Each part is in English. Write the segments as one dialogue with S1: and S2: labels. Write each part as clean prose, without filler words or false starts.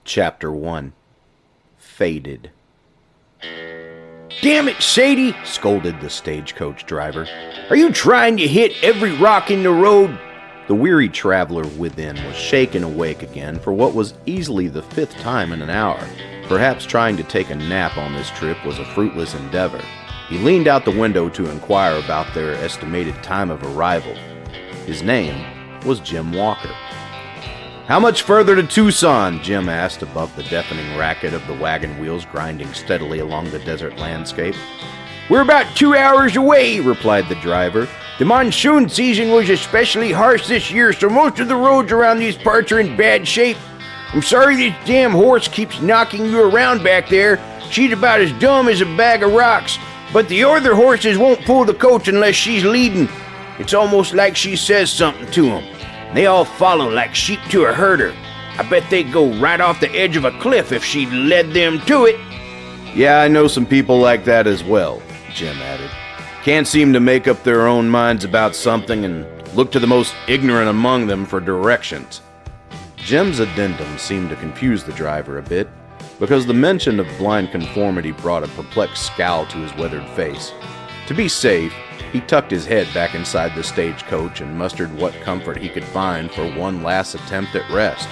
S1: Chapter 1. Faded. "Damn it, Sadie!" scolded the stagecoach driver. "Are you trying to hit every rock in the road?" The weary traveler within was shaken awake again for what was easily the 5th time in an hour. Perhaps trying to take a nap on this trip was a fruitless endeavor. He leaned out the window to inquire about their estimated time of arrival. His name was Jim Walker. "How much further to Tucson?" Jim asked above the deafening racket of the wagon wheels grinding steadily along the desert landscape. "We're about 2 hours away," replied the driver. "The monsoon season was especially harsh this year, so most of the roads around these parts are in bad shape. I'm sorry this damn horse keeps knocking you around back there. She's about as dumb as a bag of rocks, but the other horses won't pull the coach unless she's leading. It's almost like she says something to them. They all follow like sheep to a herder. I bet they'd go right off the edge of a cliff if she led them to it." "Yeah, I know some people like that as well," Jim added. "Can't seem to make up their own minds about something and look to the most ignorant among them for directions." Jim's addendum seemed to confuse the driver a bit, because the mention of blind conformity brought a perplexed scowl to his weathered face. To be safe, he tucked his head back inside the stagecoach and mustered what comfort he could find for one last attempt at rest.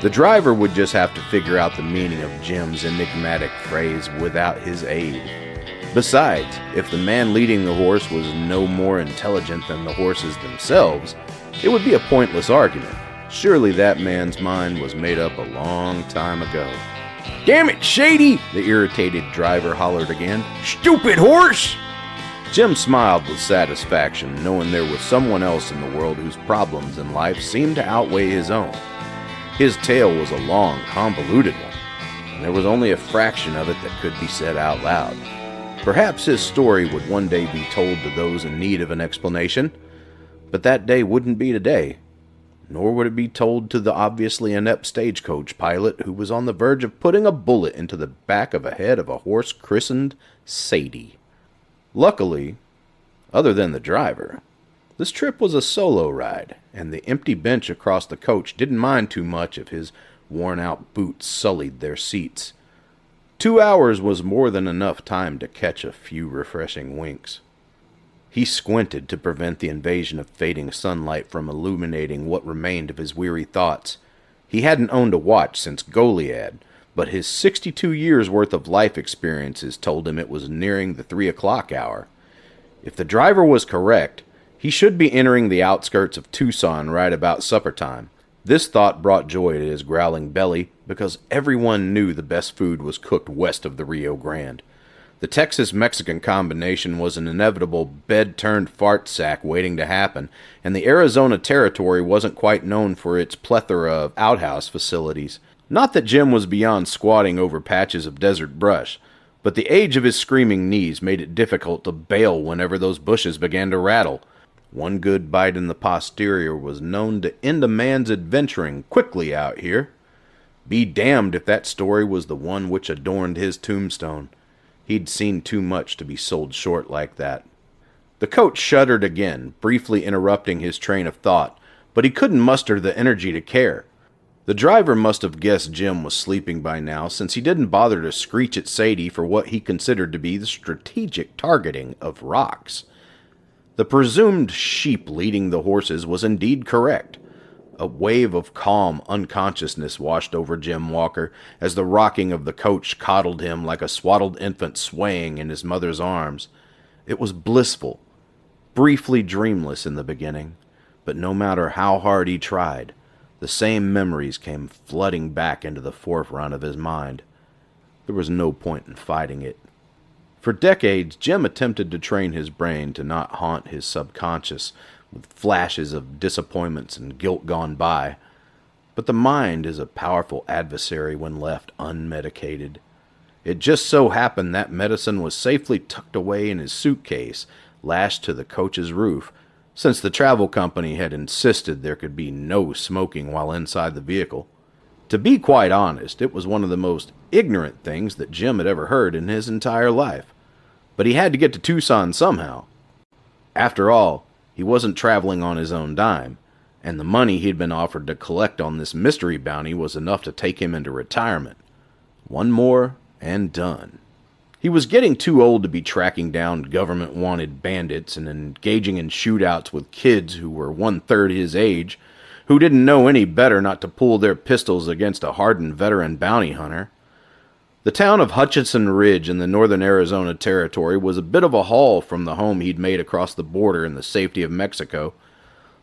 S1: The driver would just have to figure out the meaning of Jim's enigmatic phrase without his aid. Besides, if the man leading the horse was no more intelligent than the horses themselves, it would be a pointless argument. Surely that man's mind was made up a long time ago. "Damn it, Shady!" the irritated driver hollered again. "Stupid horse!" Jim smiled with satisfaction, knowing there was someone else in the world whose problems in life seemed to outweigh his own. His tale was a long, convoluted one, and there was only a fraction of it that could be said out loud. Perhaps his story would one day be told to those in need of an explanation, but that day wouldn't be today, nor would it be told to the obviously inept stagecoach pilot who was on the verge of putting a bullet into the back of a head of a horse christened Sadie. Luckily, other than the driver, this trip was a solo ride, and the empty bench across the coach didn't mind too much if his worn-out boots sullied their seats. 2 hours was more than enough time to catch a few refreshing winks. He squinted to prevent the invasion of fading sunlight from illuminating what remained of his weary thoughts. He hadn't owned a watch since Goliad, but his 62 years' worth of life experiences told him it was nearing the 3 o'clock hour. If the driver was correct, he should be entering the outskirts of Tucson right about supper time. This thought brought joy to his growling belly, because everyone knew the best food was cooked west of the Rio Grande. The Texas-Mexican combination was an inevitable bed-turned-fart sack waiting to happen, and the Arizona territory wasn't quite known for its plethora of outhouse facilities. Not that Jim was beyond squatting over patches of desert brush, but the age of his screaming knees made it difficult to bail whenever those bushes began to rattle. One good bite in the posterior was known to end a man's adventuring quickly out here. Be damned if that story was the one which adorned his tombstone. He'd seen too much to be sold short like that. The coach shuddered again, briefly interrupting his train of thought, but he couldn't muster the energy to care. The driver must have guessed Jim was sleeping by now, since he didn't bother to screech at Sadie for what he considered to be the strategic targeting of rocks. The presumed sheep leading the horses was indeed correct. A wave of calm unconsciousness washed over Jim Walker as the rocking of the coach coddled him like a swaddled infant swaying in his mother's arms. It was blissful, briefly dreamless in the beginning, but no matter how hard he tried, the same memories came flooding back into the forefront of his mind. There was no point in fighting it. For decades, Jim attempted to train his brain to not haunt his subconscious with flashes of disappointments and guilt gone by. But the mind is a powerful adversary when left unmedicated. It just so happened that medicine was safely tucked away in his suitcase, lashed to the coach's roof, since the travel company had insisted there could be no smoking while inside the vehicle. To be quite honest, it was one of the most ignorant things that Jim had ever heard in his entire life. But he had to get to Tucson somehow. After all, he wasn't traveling on his own dime, and the money he'd been offered to collect on this mystery bounty was enough to take him into retirement. One more, and done. He was getting too old to be tracking down government-wanted bandits and engaging in shootouts with kids who were one-third his age, who didn't know any better not to pull their pistols against a hardened veteran bounty hunter. The town of Hutchinson Ridge in the northern Arizona Territory was a bit of a haul from the home he'd made across the border in the safety of Mexico.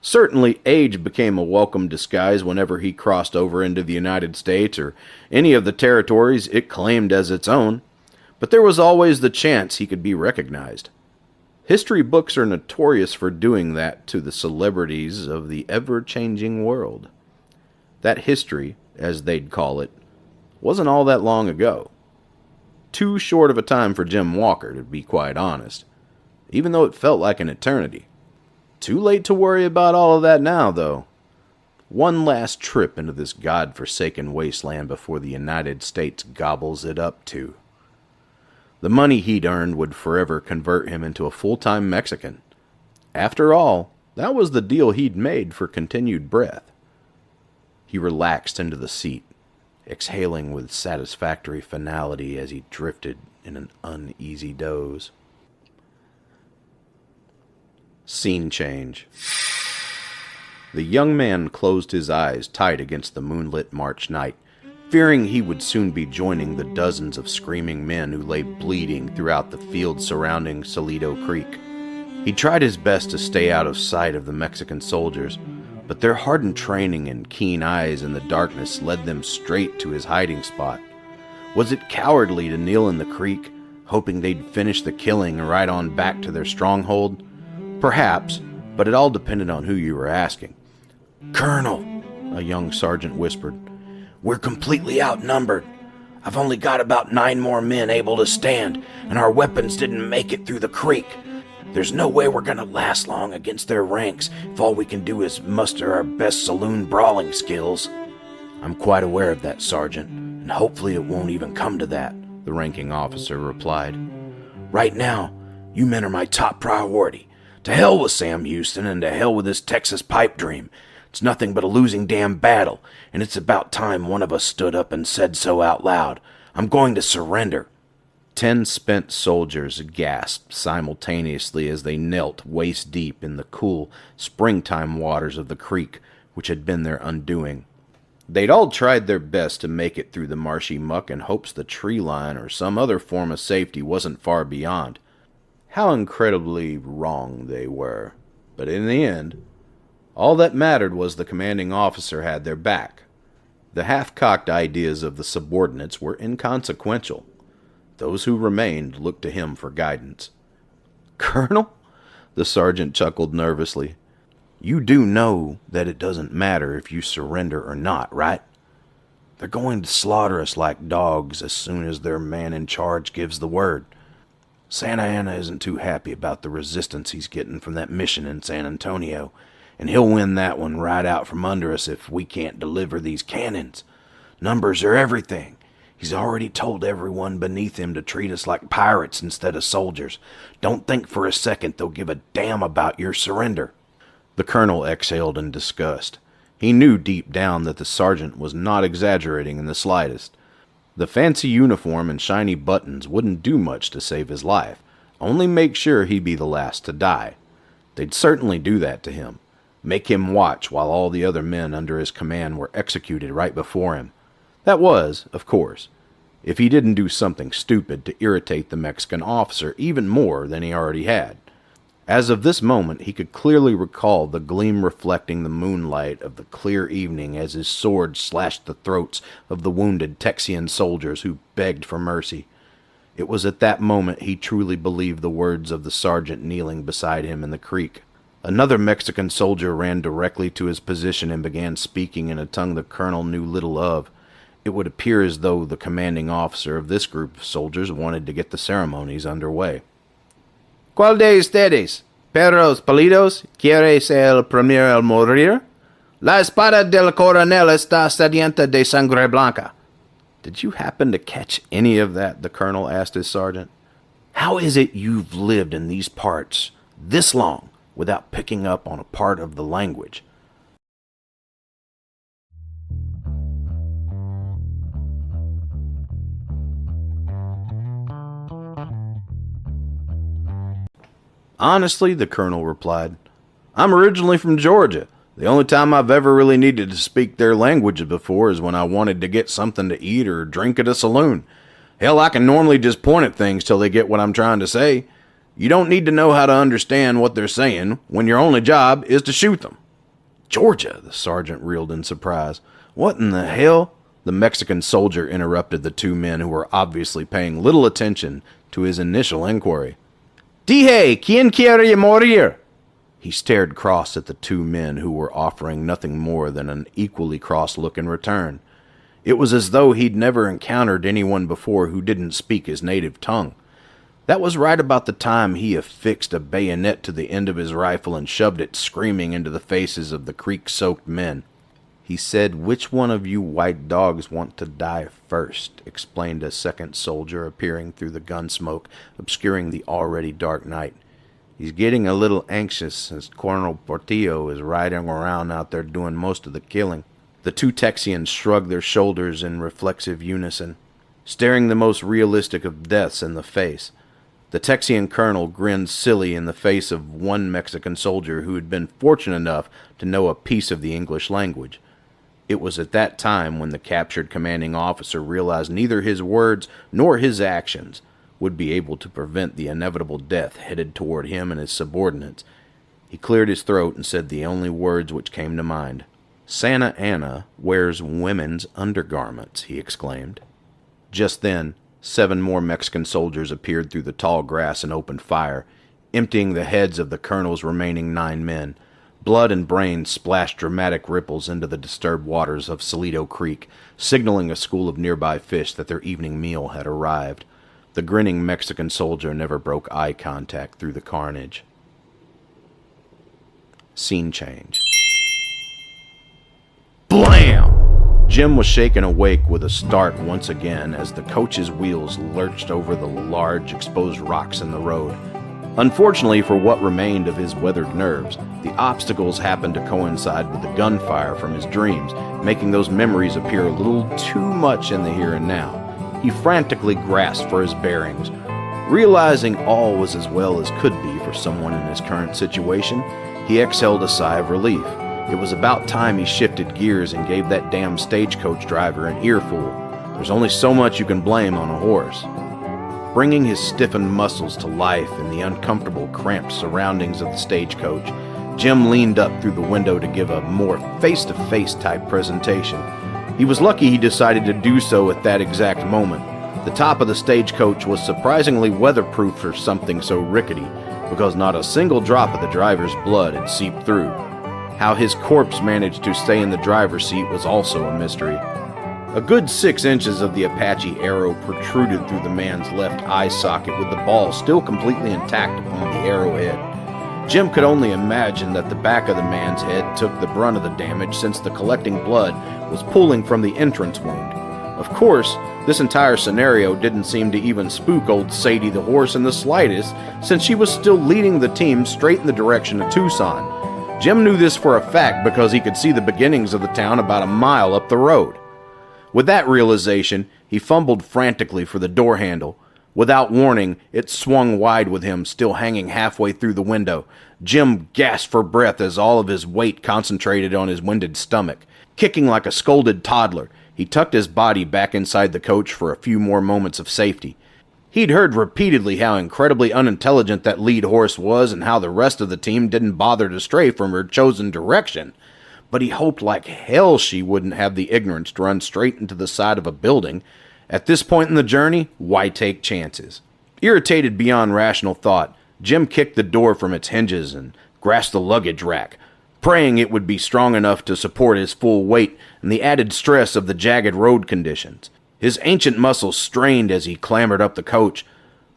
S1: Certainly, age became a welcome disguise whenever he crossed over into the United States or any of the territories it claimed as its own, but there was always the chance he could be recognized. History books are notorious for doing that to the celebrities of the ever-changing world. That history, as they'd call it, wasn't all that long ago. Too short of a time for Jim Walker, to be quite honest, even though it felt like an eternity. Too late to worry about all of that now, though. One last trip into this god-forsaken wasteland before the United States gobbles it up, too. The money he'd earned would forever convert him into a full-time Mexican. After all, that was the deal he'd made for continued breath. He relaxed into the seat, exhaling with satisfactory finality as he drifted in an uneasy doze. Scene change. The young man closed his eyes tight against the moonlit March night, fearing he would soon be joining the dozens of screaming men who lay bleeding throughout the fields surrounding Salido Creek. He tried his best to stay out of sight of the Mexican soldiers, but their hardened training and keen eyes in the darkness led them straight to his hiding spot. Was it cowardly to kneel in the creek, hoping they'd finish the killing and ride on back to their stronghold? Perhaps, but it all depended on who you were asking. "Colonel," a young sergeant whispered, "we're completely outnumbered. I've only got about 9 more men able to stand, and our weapons didn't make it through the creek. There's no way we're gonna last long against their ranks if all we can do is muster our best saloon brawling skills." "I'm quite aware of that, Sergeant, and hopefully it won't even come to that," the ranking officer replied. "Right now, you men are my top priority. To hell with Sam Houston, and to hell with this Texas pipe dream. It's nothing but a losing damn battle, and it's about time one of us stood up and said so out loud. I'm going to surrender." 10 spent soldiers gasped simultaneously as they knelt waist-deep in the cool, springtime waters of the creek, which had been their undoing. They'd all tried their best to make it through the marshy muck in hopes the tree line or some other form of safety wasn't far beyond. How incredibly wrong they were. But in the end, all that mattered was the commanding officer had their back. The half-cocked ideas of the subordinates were inconsequential. Those who remained looked to him for guidance. "Colonel?" The sergeant chuckled nervously. "You do know that it doesn't matter if you surrender or not, right? They're going to slaughter us like dogs as soon as their man in charge gives the word. Santa Anna isn't too happy about the resistance he's getting from that mission in San Antonio, and he'll win that one right out from under us if we can't deliver these cannons. Numbers are everything. He's already told everyone beneath him to treat us like pirates instead of soldiers. Don't think for a second they'll give a damn about your surrender." The colonel exhaled in disgust. He knew deep down that the sergeant was not exaggerating in the slightest. The fancy uniform and shiny buttons wouldn't do much to save his life, only make sure he'd be the last to die. They'd certainly do that to him, make him watch while all the other men under his command were executed right before him. That was, of course, if he didn't do something stupid to irritate the Mexican officer even more than he already had. As of this moment, he could clearly recall the gleam reflecting the moonlight of the clear evening as his sword slashed the throats of the wounded Texian soldiers who begged for mercy. It was at that moment he truly believed the words of the sergeant kneeling beside him in the creek. Another Mexican soldier ran directly to his position and began speaking in a tongue the colonel knew little of. It would appear as though the commanding officer of this group of soldiers wanted to get the ceremonies underway. "¿Cuál de ustedes, perros palidos, quiere ser el primero al morir? La espada del coronel está sedienta de sangre blanca." "Did you happen to catch any of that?" the colonel asked his sergeant. "How is it you've lived in these parts this long without picking up on a part of the language?" Honestly, the colonel replied, I'm originally from Georgia. The only time I've ever really needed to speak their language before is when I wanted to get something to eat or drink at a saloon. Hell, I can normally just point at things till they get what I'm trying to say. You don't need to know how to understand what they're saying when your only job is to shoot them. Georgia, the sergeant reeled in surprise. What in the hell? The Mexican soldier interrupted the two men who were obviously paying little attention to his initial inquiry. Dije, ¿quién quiere morir? He stared cross at the two men who were offering nothing more than an equally cross look in return. It was as though he'd never encountered anyone before who didn't speak his native tongue. That was right about the time he affixed a bayonet to the end of his rifle and shoved it screaming into the faces of the creek-soaked men. He said, Which one of you white dogs want to die first? Explained a second soldier appearing through the gun smoke, obscuring the already dark night. He's getting a little anxious as Colonel Portillo is riding around out there doing most of the killing. The two Texians shrugged their shoulders in reflexive unison, staring the most realistic of deaths in the face. The Texian colonel grinned silly in the face of one Mexican soldier who had been fortunate enough to know a piece of the English language. It was at that time when the captured commanding officer realized neither his words nor his actions would be able to prevent the inevitable death headed toward him and his subordinates. He cleared his throat and said the only words which came to mind. Santa Anna wears women's undergarments, he exclaimed. Just then, 7 more Mexican soldiers appeared through the tall grass and opened fire, emptying the heads of the colonel's remaining 9 men. Blood and brains splashed dramatic ripples into the disturbed waters of Salito Creek, signaling a school of nearby fish that their evening meal had arrived. The grinning Mexican soldier never broke eye contact through the carnage. Scene change. Blam! Jim was shaken awake with a start once again as the coach's wheels lurched over the large exposed rocks in the road. Unfortunately for what remained of his weathered nerves, the obstacles happened to coincide with the gunfire from his dreams, making those memories appear a little too much in the here and now. He frantically grasped for his bearings. Realizing all was as well as could be for someone in his current situation, he exhaled a sigh of relief. It was about time he shifted gears and gave that damn stagecoach driver an earful. There's only so much you can blame on a horse. Bringing his stiffened muscles to life in the uncomfortable, cramped surroundings of the stagecoach, Jim leaned up through the window to give a more face-to-face type presentation. He was lucky he decided to do so at that exact moment. The top of the stagecoach was surprisingly weatherproof for something so rickety, because not a single drop of the driver's blood had seeped through. How his corpse managed to stay in the driver's seat was also a mystery. A good 6 inches of the Apache arrow protruded through the man's left eye socket, with the ball still completely intact upon the arrowhead. Jim could only imagine that the back of the man's head took the brunt of the damage, since the collecting blood was pooling from the entrance wound. Of course, this entire scenario didn't seem to even spook old Sadie the horse in the slightest, since she was still leading the team straight in the direction of Tucson. Jim knew this for a fact because he could see the beginnings of the town about a mile up the road. With that realization, he fumbled frantically for the door handle. Without warning, it swung wide with him still hanging halfway through the window. Jim gasped for breath as all of his weight concentrated on his winded stomach. Kicking like a scolded toddler, he tucked his body back inside the coach for a few more moments of safety. He'd heard repeatedly how incredibly unintelligent that lead horse was and how the rest of the team didn't bother to stray from her chosen direction. But he hoped like hell she wouldn't have the ignorance to run straight into the side of a building. At this point in the journey, why take chances? Irritated beyond rational thought, Jim kicked the door from its hinges and grasped the luggage rack, praying it would be strong enough to support his full weight and the added stress of the jagged road conditions. His ancient muscles strained as he clambered up the coach,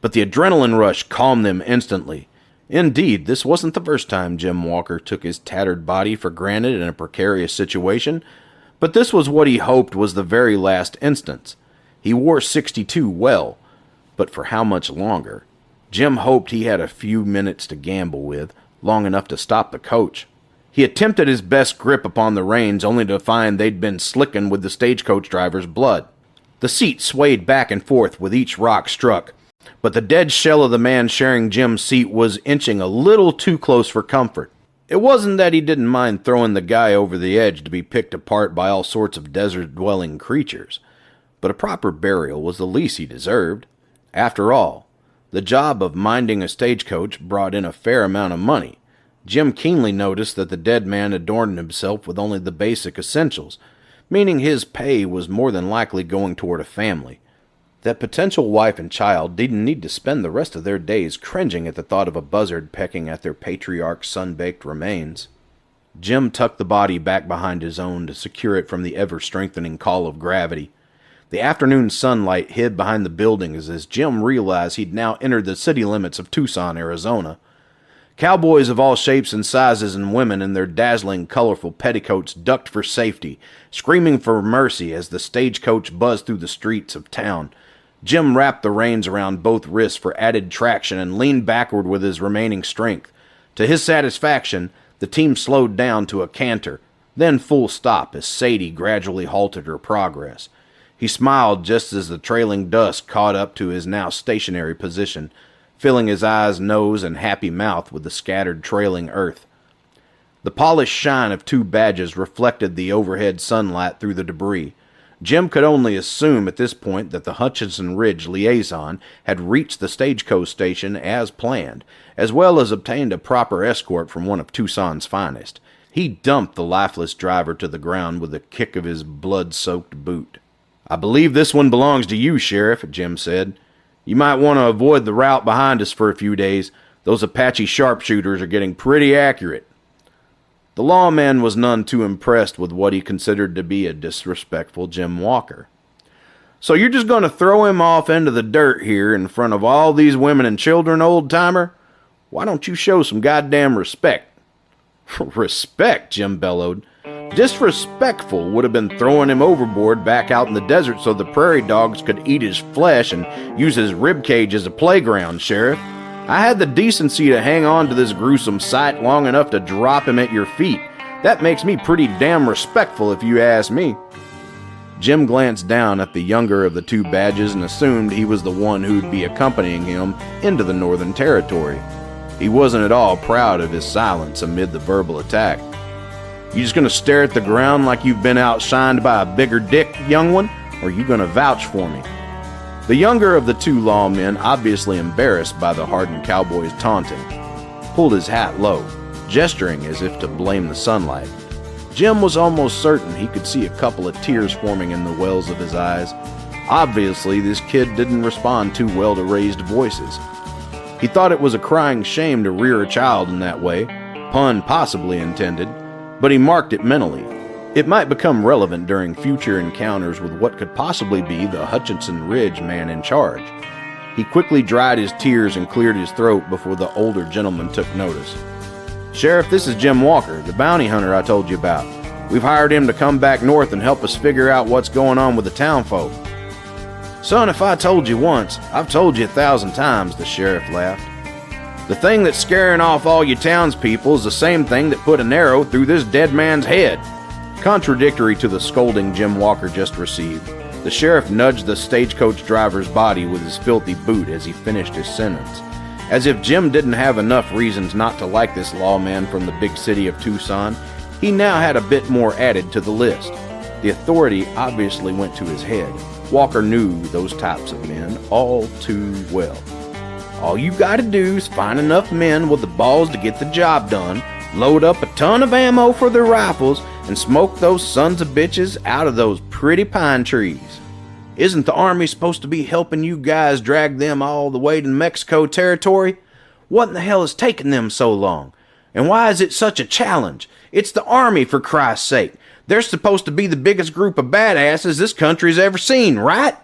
S1: but the adrenaline rush calmed them instantly. Indeed, this wasn't the first time Jim Walker took his tattered body for granted in a precarious situation, but this was what he hoped was the very last instance. He wore 62 well, but for how much longer? Jim hoped he had a few minutes to gamble with, long enough to stop the coach. He attempted his best grip upon the reins, only to find they'd been slickened with the stagecoach driver's blood. The seat swayed back and forth with each rock struck. But the dead shell of the man sharing Jim's seat was inching a little too close for comfort. It wasn't that he didn't mind throwing the guy over the edge to be picked apart by all sorts of desert-dwelling creatures, but a proper burial was the least he deserved. After all, the job of minding a stagecoach brought in a fair amount of money. Jim keenly noticed that the dead man adorned himself with only the basic essentials, meaning his pay was more than likely going toward a family. That potential wife and child didn't need to spend the rest of their days cringing at the thought of a buzzard pecking at their patriarch's sun-baked remains. Jim tucked the body back behind his own to secure it from the ever-strengthening call of gravity. The afternoon sunlight hid behind the buildings as Jim realized he'd now entered the city limits of Tucson, Arizona. Cowboys of all shapes and sizes and women in their dazzling, colorful petticoats ducked for safety, screaming for mercy as the stagecoach buzzed through the streets of town. Jim wrapped the reins around both wrists for added traction and leaned backward with his remaining strength. To his satisfaction, the team slowed down to a canter, then full stop as Sadie gradually halted her progress. He smiled just as the trailing dust caught up to his now stationary position, filling his eyes, nose, and happy mouth with the scattered trailing earth. The polished shine of two badges reflected the overhead sunlight through the debris. Jim could only assume at this point that the Hutchinson Ridge liaison had reached the stagecoach station as planned, as well as obtained a proper escort from one of Tucson's finest. He dumped the lifeless driver to the ground with a kick of his blood-soaked boot. "I believe this one belongs to you, Sheriff," Jim said. "You might want to avoid the route behind us for a few days. Those Apache sharpshooters are getting pretty accurate." The lawman was none too impressed with what he considered to be a disrespectful Jim Walker. "So you're just going to throw him off into the dirt here in front of all these women and children, old-timer? Why don't you show some goddamn respect?" "Respect?" Jim bellowed. "Disrespectful would have been throwing him overboard back out in the desert so the prairie dogs could eat his flesh and use his ribcage as a playground, Sheriff. I had the decency to hang on to this gruesome sight long enough to drop him at your feet. That makes me pretty damn respectful if you ask me." Jim glanced down at the younger of the two badges and assumed he was the one who'd be accompanying him into the Northern Territory. He wasn't at all proud of his silence amid the verbal attack. "You just gonna stare at the ground like you've been outshined by a bigger dick, young one, or you gonna vouch for me?" The younger of the two lawmen, obviously embarrassed by the hardened cowboy's taunting, pulled his hat low, gesturing as if to blame the sunlight. Jim was almost certain he could see a couple of tears forming in the wells of his eyes. Obviously, this kid didn't respond too well to raised voices. He thought it was a crying shame to rear a child in that way, pun possibly intended, but he marked it mentally. It might become relevant during future encounters with what could possibly be the Hutchinson Ridge man in charge. He quickly dried his tears and cleared his throat before the older gentleman took notice. "Sheriff, this is Jim Walker, the bounty hunter I told you about. We've hired him to come back north and help us figure out what's going on with the townfolk." "Son, if I told you once, I've told you 1,000 times," the sheriff laughed. "The thing that's scaring off all you townspeople is the same thing that put an arrow through this dead man's head." Contradictory to the scolding Jim Walker just received, the sheriff nudged the stagecoach driver's body with his filthy boot as he finished his sentence. As if Jim didn't have enough reasons not to like this lawman from the big city of Tucson, he now had a bit more added to the list. The authority obviously went to his head. Walker knew those types of men all too well. "All you gotta do is find enough men with the balls to get the job done, load up a ton of ammo for their rifles, and smoke those sons of bitches out of those pretty pine trees. Isn't the army supposed to be helping you guys drag them all the way to Mexico territory? What in the hell is taking them so long? And why is it such a challenge? It's the army, for Christ's sake. They're supposed to be the biggest group of badasses this country's ever seen, right?"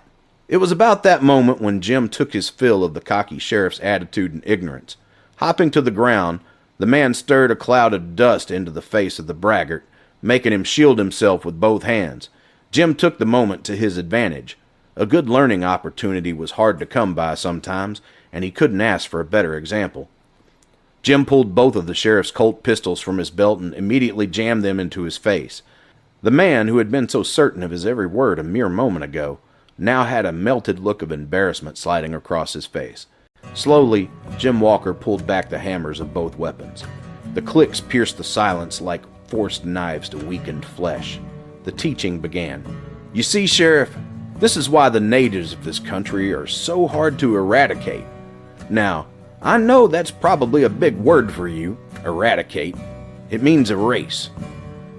S1: It was about that moment when Jim took his fill of the cocky sheriff's attitude and ignorance. Hopping to the ground, the man stirred a cloud of dust into the face of the braggart, making him shield himself with both hands. Jim took the moment to his advantage. A good learning opportunity was hard to come by sometimes, and he couldn't ask for a better example. Jim pulled both of the sheriff's Colt pistols from his belt and immediately jammed them into his face. The man, who had been so certain of his every word a mere moment ago, now had a melted look of embarrassment sliding across his face. Slowly, Jim Walker pulled back the hammers of both weapons. The clicks pierced the silence like forced knives to weakened flesh. The teaching began. You see, Sheriff, this is why the natives of this country are so hard to eradicate. Now, I know that's probably a big word for you, eradicate. It means erase.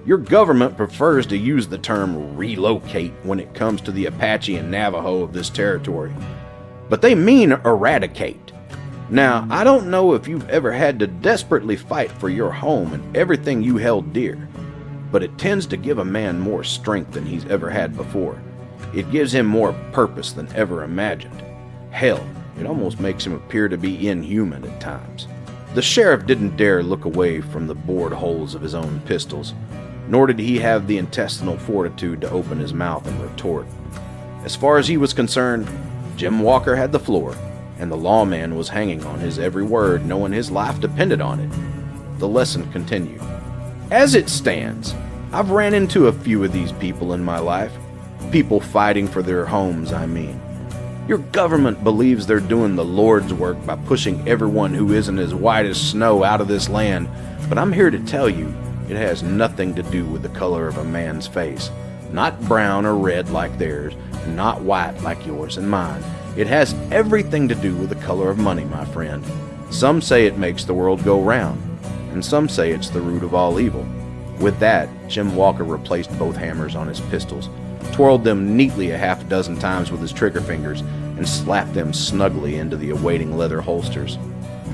S1: Your government prefers to use the term relocate when it comes to the Apache and Navajo of this territory. But they mean eradicate. Now, I don't know if you've ever had to desperately fight for your home and everything you held dear, but it tends to give a man more strength than he's ever had before. It gives him more purpose than ever imagined. Hell, it almost makes him appear to be inhuman at times. The sheriff didn't dare look away from the bored holes of his own pistols, nor did he have the intestinal fortitude to open his mouth and retort. As far as he was concerned, Jim Walker had the floor, and the lawman was hanging on his every word, knowing his life depended on it. The lesson continued. As it stands, I've ran into a few of these people in my life. People fighting for their homes, I mean. Your government believes they're doing the Lord's work by pushing everyone who isn't as white as snow out of this land, but I'm here to tell you it has nothing to do with the color of a man's face. Not brown or red like theirs, and not white like yours and mine. It has everything to do with the color of money, my friend. Some say it makes the world go round, and some say it's the root of all evil. With that, Jim Walker replaced both hammers on his pistols, twirled them neatly a half dozen times with his trigger fingers, and slapped them snugly into the awaiting leather holsters.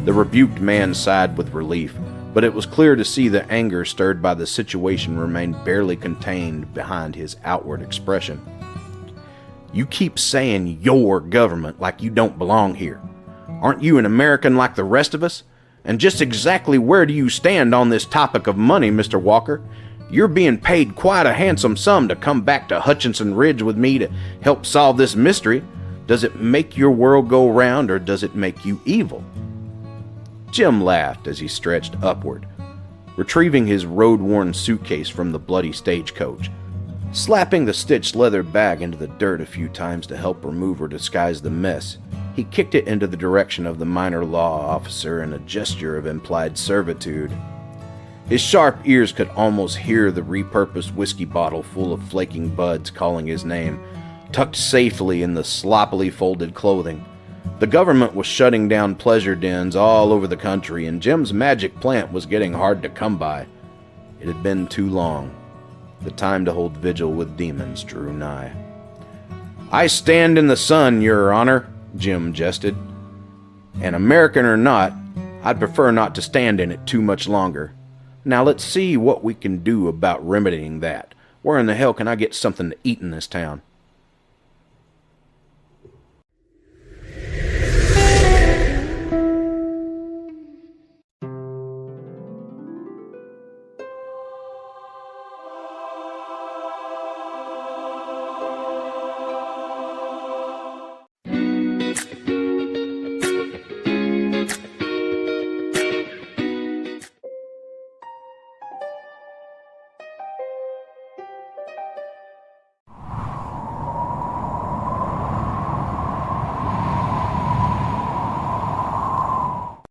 S1: The rebuked man sighed with relief, but it was clear to see the anger stirred by the situation remained barely contained behind his outward expression. You keep saying your government like you don't belong here. Aren't you an American like the rest of us? And just exactly where do you stand on this topic of money, Mr. Walker? You're being paid quite a handsome sum to come back to Hutchinson Ridge with me to help solve this mystery. Does it make your world go round, or does it make you evil? Jim laughed as he stretched upward, retrieving his road-worn suitcase from the bloody stagecoach. Slapping the stitched leather bag into the dirt a few times to help remove or disguise the mess, he kicked it into the direction of the minor law officer in a gesture of implied servitude. His sharp ears could almost hear the repurposed whiskey bottle full of flaking buds calling his name, tucked safely in the sloppily folded clothing. The government was shutting down pleasure dens all over the country, and Jim's magic plant was getting hard to come by. It had been too long. The time to hold vigil with demons drew nigh. I stand in the sun, Your Honor, Jim jested. And American or not, I'd prefer not to stand in it too much longer. Now let's see what we can do about remedying that. Where in the hell can I get something to eat in this town?